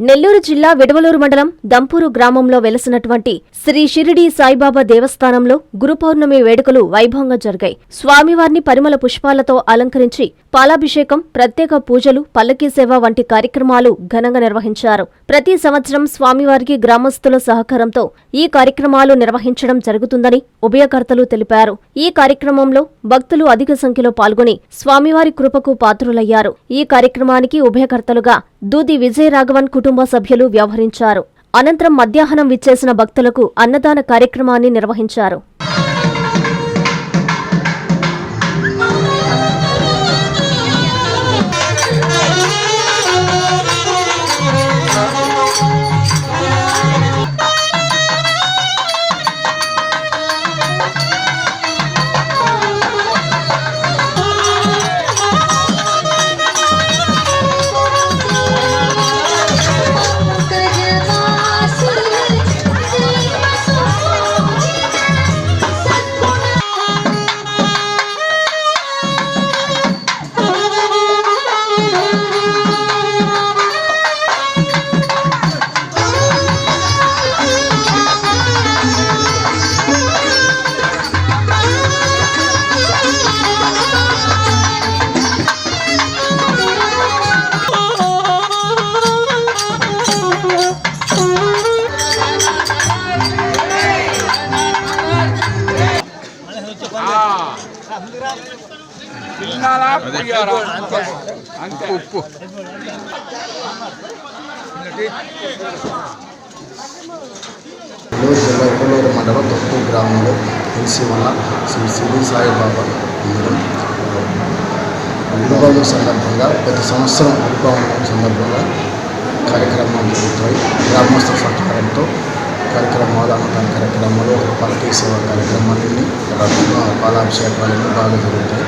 నెల్లూరు జిల్లా విడవలూరు మండలం దంపూరు గ్రామంలో వెలసినటువంటి శ్రీ షిరిడి సాయిబాబా దేవస్థానంలో గురు పౌర్ణమి వేడుకలు వైభవంగా జరిగాయి. స్వామివారిని పరిమళ పుష్పాలతో అలంకరించి పాలాభిషేకం, ప్రత్యేక పూజలు, పల్లకీ సేవ వంటి కార్యక్రమాలు ఘనంగా నిర్వహించారు. ప్రతి సంవత్సరం స్వామివారికి గ్రామస్తుల సహకారంతో ఈ కార్యక్రమాలు నిర్వహించడం జరుగుతుందని ఉభయకర్తలు తెలిపారు. ఈ కార్యక్రమంలో భక్తులు అధిక సంఖ్యలో పాల్గొని స్వామివారి కృపకు పాత్రులయ్యారు. ఈ కార్యక్రమానికి ఉభయకర్తలుగా దూది విజయరాఘవన్ కుటుంబ సభ్యులు వ్యవహరించారు. అనంతరం మధ్యాహ్నం విచ్చేసిన భక్తులకు అన్నదాన కార్యక్రమాన్ని నిర్వహించారు. నెల్లూరు జిల్లా విడవలూరు మండలం దంపూరు గ్రామంలో తెలిసి ఉన్న శ్రీ షిరిడి సాయిబాబా మందిరం గురుపౌర్ణమి సందర్భంగా ప్రతి సంవత్సరం గురుపౌర్ణమి సందర్భంగా కార్యక్రమాలు జరుగుతాయి. గ్రామస్తుల సహకారంతో కార్యక్రమాలు, అన్నదాన కార్యక్రమాలు, పల్లకీ సేవ కార్యక్రమాలన్నీ, పాలాభిషేకాలన్నీ బాగా జరుగుతాయి.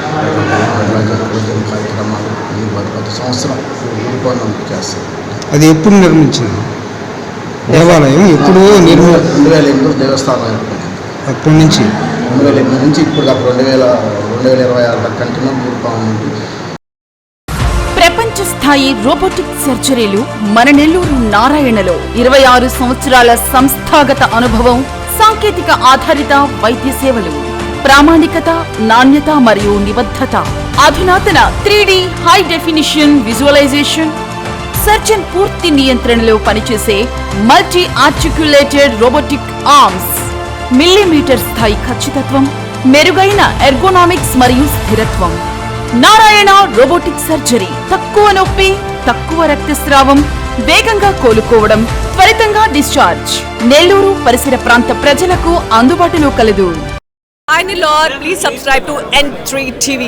పూజల కార్యక్రమాలు అన్ని ప్రతి సంవత్సరం గురుపౌర్ణమి చేస్తారు. అది ఎప్పుడు నిర్మించింది దేవాలయం? ఎప్పుడు 2008 దేవస్థానం ఏర్పడింది. అప్పటి నుంచి 2008 నుంచి ఇప్పుడు దాకా 2026 దాకా కంటిన్యూ గురుపౌర్ణమి. ప్రపంచ స్థాయి రోబోటిక్ సర్జరీలు మన నెల్లూరు నారాయణలో 26 సంవత్సరాల సంస్థాగత అనుభవం, సాంకేతిక ఆధారిత వైద్య సేవలు, ప్రామాణికత, నాణ్యత మరియు నిబద్ధత, అధునాతన 3D high definition visualisation, surgeon పూర్తి నియంత్రణలో పనిచేసే multi articulated robotic arms, millimetre స్థాయి ఖచ్చితత్వం, మెరుగైన ఎర్గోనామిక్స్ మరియు స్థిరత్వం. Narayana robotic surgery. తక్కువ నొప్పి, తక్కువ రక్తస్రావం, వేగంగా కోలుకోవడం, త్వరితంగా డిశ్చార్జ్. నెల్లూరు పరిసర ప్రాంత ప్రజలకు అందుబాటులో కలదు. Hi Nellore, please subscribe to N3 TV.